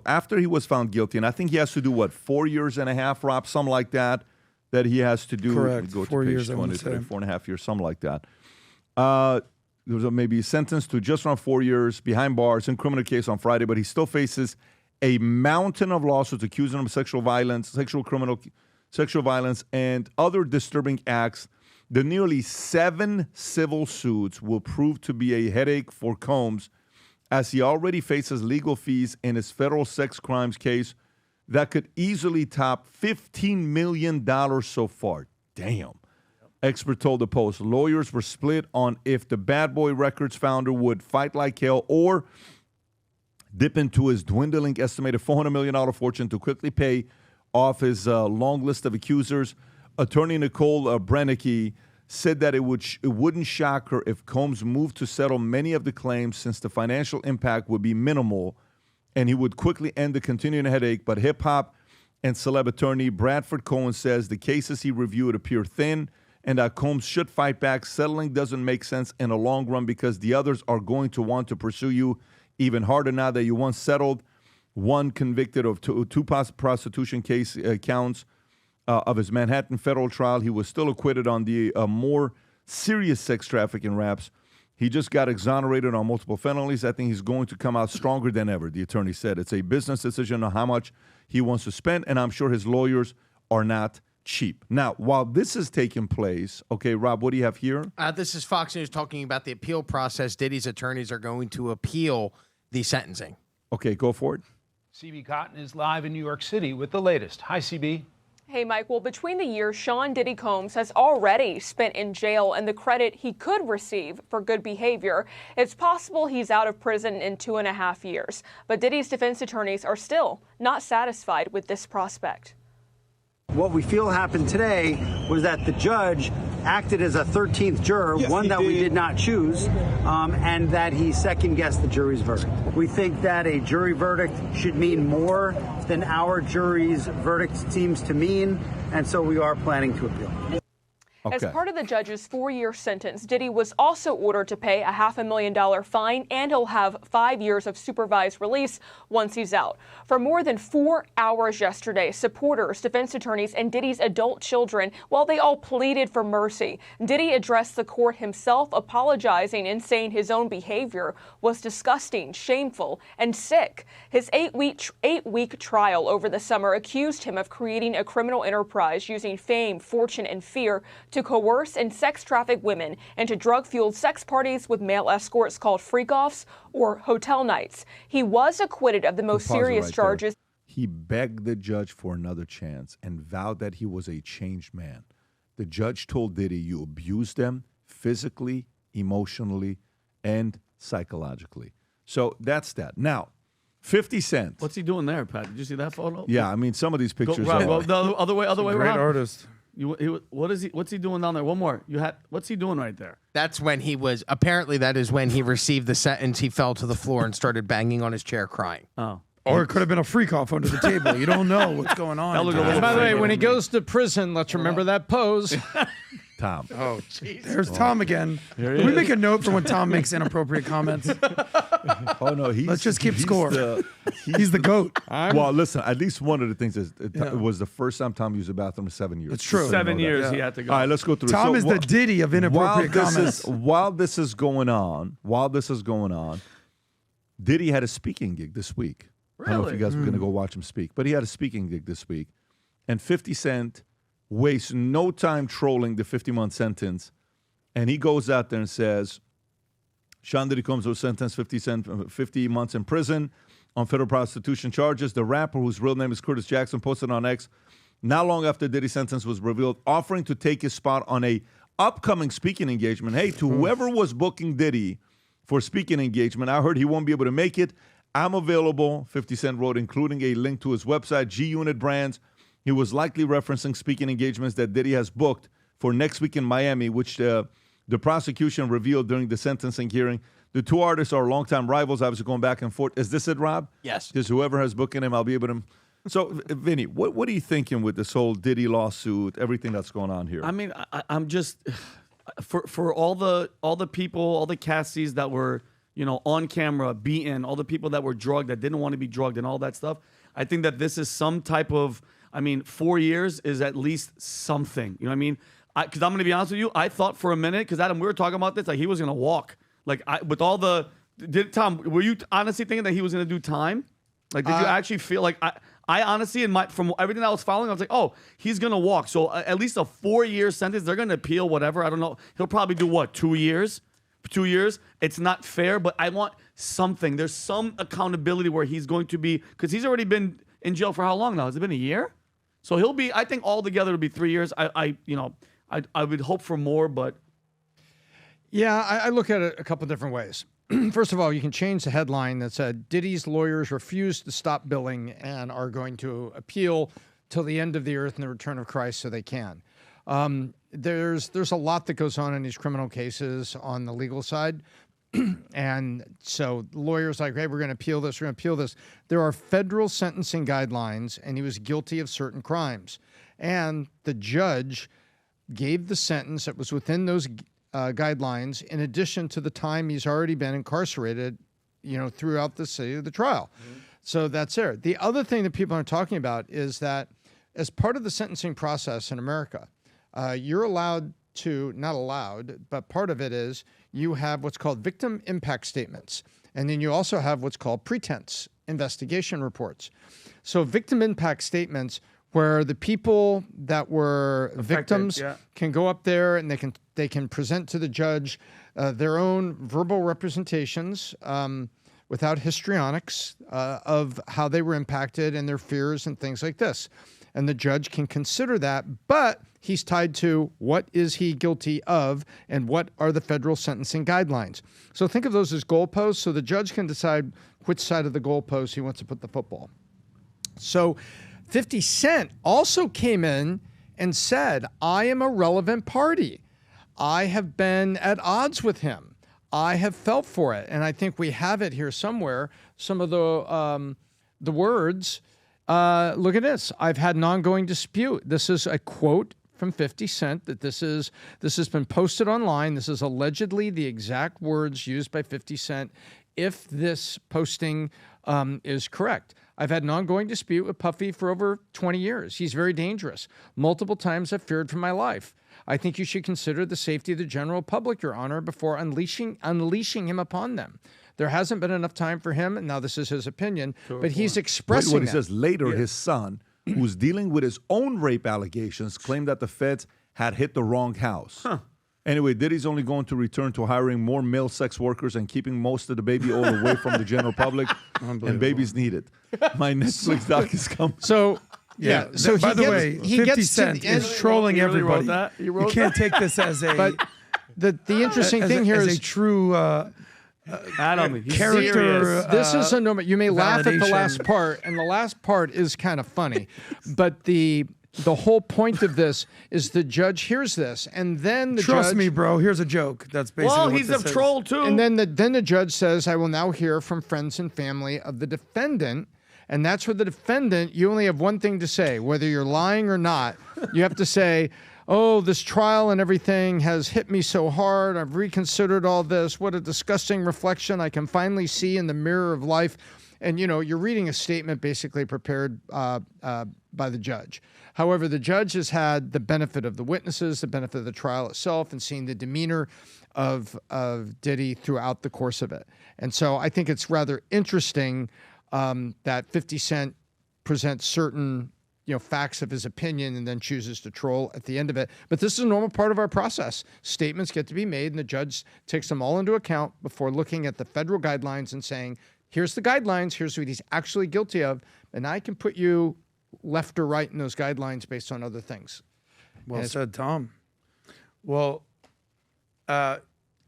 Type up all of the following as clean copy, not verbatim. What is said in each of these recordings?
after he was found guilty, and I think he has to do, 4.5 years, Rob, something like that he has to do. Correct. Go to 4 page years, 23, I want to say. 4.5 years, something like that. He was maybe sentenced to just around 4 years behind bars in criminal case on Friday, but he still faces a mountain of lawsuits accusing him of sexual violence, and other disturbing acts. The nearly 7 civil suits will prove to be a headache for Combs, as he already faces legal fees in his federal sex crimes case that could easily top $15 million so far. Damn. Expert told the Post. Lawyers were split on if the Bad Boy Records founder would fight like hell or dip into his dwindling estimated $400 million fortune to quickly pay off his long list of accusers. Attorney Nicole Brennicke said that it wouldn't shock her if Combs moved to settle many of the claims, since the financial impact would be minimal and he would quickly end the continuing headache. But hip-hop and celeb attorney Bradford Cohen says the cases he reviewed appear thin and that Combs should fight back. Settling doesn't make sense in the long run because the others are going to want to pursue you even harder now that you once settled. One convicted of two prostitution case counts of his Manhattan federal trial. He was still acquitted on the more serious sex trafficking raps. He just got exonerated on multiple felonies. I think he's going to come out stronger than ever, the attorney said. It's a business decision on how much he wants to spend, and I'm sure his lawyers are not cheap. Now, while this is taking place, okay, Rob, what do you have here? This is Fox News talking about the appeal process. Diddy's attorneys are going to appeal the sentencing. Okay, go for it. CB Cotton is live in New York City with the latest. Hi, CB. Hey, Mike. Well, between the years, Sean Diddy Combs has already spent in jail, and the credit he could receive for good behavior, it's possible he's out of prison in 2.5 years. But Diddy's defense attorneys are still not satisfied with this prospect. What we feel happened today was that the judge acted as a 13th juror, one that we did not choose, and that he second-guessed the jury's verdict. We think that a jury verdict should mean more than our jury's verdict seems to mean, and so we are planning to appeal. As part of the judge's 4-year sentence, Diddy was also ordered to pay a $500,000 fine, and he'll have 5 years of supervised release once he's out. For more than 4 hours yesterday, supporters, defense attorneys, and Diddy's adult children, well, they all pleaded for mercy. Diddy addressed the court himself, apologizing and saying his own behavior was disgusting, shameful, and sick. His eight-week trial over the summer accused him of creating a criminal enterprise using fame, fortune, and fear to coerce and sex traffic women into drug-fueled sex parties with male escorts called freak-offs or hotel nights. He was acquitted of the most serious charges. He begged the judge for another chance and vowed that he was a changed man. The judge told Diddy, you abused them physically, emotionally, and psychologically. So that's that. Now, 50 Cent. What's he doing there, Pat? Did you see that photo? Yeah, I mean, some of these pictures are... the other way, Great artist. What's he doing down there? One more. What's he doing right there? That's when he was, apparently that is when he received the sentence. He fell to the floor and started banging on his chair crying. Oh. Or it could have been a freak off under the table. You don't know what's going on. By the way, when he goes to prison, let's remember that pose. Tom. Oh, there's Tom again. Can we make a note for when Tom makes inappropriate comments? Oh, no. Let's just keep score. He's the GOAT. Well, listen, at least one of the things is it was the first time Tom used the bathroom in 7 years. It's true. 7 years he had to go. All right, let's go through. Tom is the Diddy of inappropriate comments. While this is going on, Diddy had a speaking gig this week. Really? I don't know if you guys were going to go watch him speak, but he had a speaking gig this week. And 50 Cent wastes no time trolling the 50-month sentence. And he goes out there and says, Sean Diddy Combs was sentenced 50 months in prison on federal prostitution charges. The rapper, whose real name is Curtis Jackson, posted on X, not long after Diddy's sentence was revealed, offering to take his spot on a upcoming speaking engagement. Hey, to whoever was booking Diddy for speaking engagement, I heard he won't be able to make it. I'm available, 50 Cent wrote, including a link to his website, G-Unit Brands. He was likely referencing speaking engagements that Diddy has booked for next week in Miami, which the prosecution revealed during the sentencing hearing. The two artists are longtime rivals, obviously going back and forth. Is this it, Rob? Yes. Because whoever has booking him, I'll be able to. So, Vinny, what are you thinking with this whole Diddy lawsuit, everything that's going on here? I mean, I'm just for all the people, all the Cassies that were on camera, beaten, all the people that were drugged, that didn't want to be drugged and all that stuff. I think that this is some type of, 4 years is at least something. You know what I mean? Because I'm going to be honest with you, I thought for a minute, because Adam, we were talking about this, like he was going to walk. Like Tom, were you honestly thinking that he was going to do time? Like, did you actually feel like, I honestly, from everything I was following, I was like, oh, he's going to walk. So at least a 4-year sentence, they're going to appeal, whatever. I don't know. He'll probably do what, 2 years? 2 years? It's not fair, but I want something. There's some accountability where he's going to be, because he's already been in jail for how long now? Has it been a year? So he'll be, I think altogether it'll be 3 years. I would hope for more, but. Yeah, I look at it a couple different ways. First of all, you can change the headline that said Diddy's lawyers refuse to stop billing and are going to appeal till the end of the earth and the return of Christ so they can. There's a lot that goes on in these criminal cases on the legal side. And so lawyers like, hey, we're going to appeal this, we're going to appeal this. There are federal sentencing guidelines, and he was guilty of certain crimes. And the judge gave the sentence that was within those guidelines, in addition to the time he's already been incarcerated, throughout the city of the trial. Mm-hmm. So that's there. The other thing that people aren't talking about is that as part of the sentencing process in America, you're allowed to, not allowed, but part of it is you have what's called victim impact statements. And then you also have what's called pretense investigation reports. So victim impact statements where the people that were victims can go up there and they can present to the judge their own verbal representations without histrionics of how they were impacted and their fears and things like this. And the judge can consider that, but he's tied to what is he guilty of and what are the federal sentencing guidelines. So think of those as goalposts, so the judge can decide which side of the goalpost he wants to put the football. So 50 Cent also came in and said, I am a relevant party. I have been at odds with him. I have felt for it. And I think we have it here somewhere. Some of the words, look at this. I've had an ongoing dispute. This is a quote from 50 Cent that this has been posted online. This is allegedly the exact words used by 50 Cent if this posting is correct. I've had an ongoing dispute with Puffy for over 20 years. He's very dangerous. Multiple times I've feared for my life. I think you should consider the safety of the general public, Your Honor, before unleashing him upon them. There hasn't been enough time for him, and now this is his opinion, but he's expressing what he says later, his son, who's dealing with his own rape allegations, claimed that the feds had hit the wrong house. Huh. Anyway, Diddy's only going to return to hiring more male sex workers and keeping most of the baby oil away from the general public, and babies needed. My Netflix doc is coming. So, yeah. So by the way, 50 Cent is trolling everybody. You can't take this as a... But the interesting thing here is a true... Adam, character. This is a moment. You may laugh at the validation. last part, and the last part is kind of funny, but the whole point of this is the judge hears this, and then the Trust judge, me, bro. Here's a joke. That's basically. Well, what he's this a is. troll too. and then the judge says, "I will now hear from friends and family of the defendant." And that's where the defendant, you only have one thing to say, whether you're lying or not. You have to say, oh, this trial and everything has hit me so hard. I've reconsidered all this. What a disgusting reflection I can finally see in the mirror of life. And, you're reading a statement basically prepared by the judge. However, the judge has had the benefit of the witnesses, the benefit of the trial itself, and seeing the demeanor of Diddy throughout the course of it. And so I think it's rather interesting that 50 Cent presents certain facts of his opinion and then chooses to troll at the end of it. But this is a normal part of our process. Statements get to be made, and the judge takes them all into account before looking at the federal guidelines and saying, here's the guidelines, here's what he's actually guilty of, and I can put you left or right in those guidelines based on other things. Well said, Tom. Well,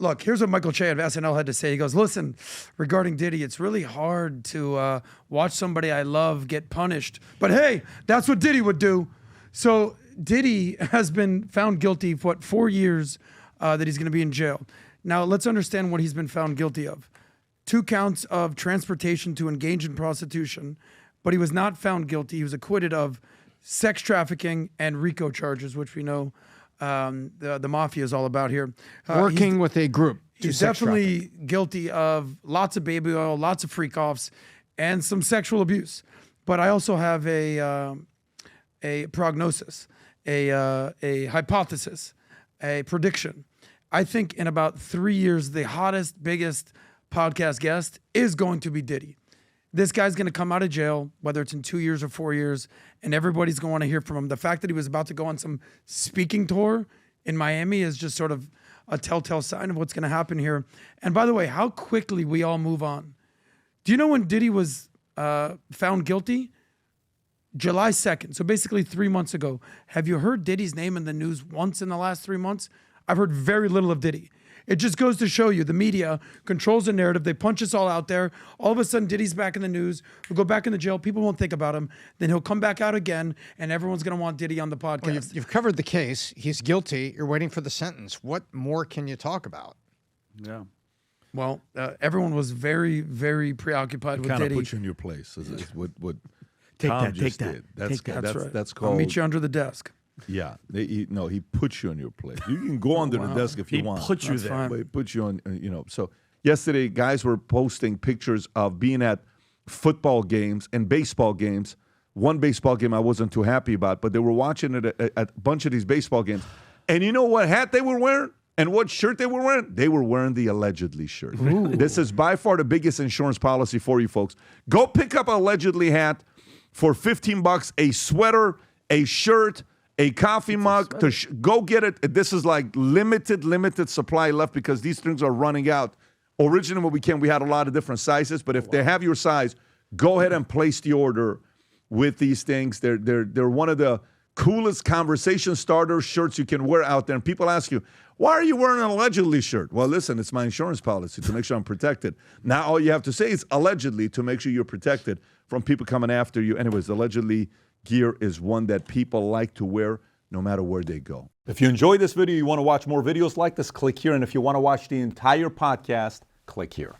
look, here's what Michael Che of SNL had to say. He goes, listen, regarding Diddy, it's really hard to watch somebody I love get punished. But hey, that's what Diddy would do. So Diddy has been found guilty for 4 years that he's going to be in jail. Now, let's understand what he's been found guilty of. 2 counts of transportation to engage in prostitution, but he was not found guilty. He was acquitted of sex trafficking and RICO charges, which we know the mafia is all about here. Working with a group. to He's sex definitely guilty of lots of baby oil, lots of freak offs, and some sexual abuse. But I also have a prognosis, a hypothesis, a prediction. I think in about 3 years, the hottest, biggest podcast guest is going to be Diddy. This guy's going to come out of jail, whether it's in 2 years or 4 years, and everybody's going to want to hear from him. The fact that he was about to go on some speaking tour in Miami is just sort of a telltale sign of what's going to happen here. And by the way, how quickly we all move on. Do you know when Diddy was found guilty? July 2nd, so basically 3 months ago. Have you heard Diddy's name in the news once in the last 3 months? I've heard very little of Diddy. It just goes to show you the media controls the narrative. They punch us all out there. All of a sudden, Diddy's back in the news. We'll go back in the jail. People won't think about him. Then he'll come back out again, and everyone's going to want Diddy on the podcast. Well, you've covered the case. He's guilty. You're waiting for the sentence. What more can you talk about? Yeah. Well, everyone was very, very preoccupied with Kind of Diddy. put you in your place. Is what Take Tom that, just take that, did. That's That's right. That's I'll called. meet you under the desk. Yeah. He puts you in your place. You can go under the desk if you He want. put you That's there. fine. But he puts you on. So yesterday, guys were posting pictures of being at football games and baseball games. One baseball game I wasn't too happy about, but they were watching it at a bunch of these baseball games. And you know what hat they were wearing? And what shirt they were wearing? They were wearing the allegedly shirt. This is by far the biggest insurance policy for you folks. Go pick up an allegedly hat for $15, a sweater, a shirt, a coffee mug. Go get it. This is like limited supply left because these things are running out. Originally, when we had a lot of different sizes, but if they have your size, go ahead and place the order with these things. They're one of the coolest conversation starter shirts you can wear out there. And people ask you, why are you wearing an allegedly shirt? Well, listen, it's my insurance policy to make sure I'm protected. Now all you have to say is allegedly to make sure you're protected from people coming after you. Anyways, allegedly gear is one that people like to wear no matter where they go. If you enjoyed this video, you want to watch more videos like this, click here. And if you want to watch the entire podcast, click here.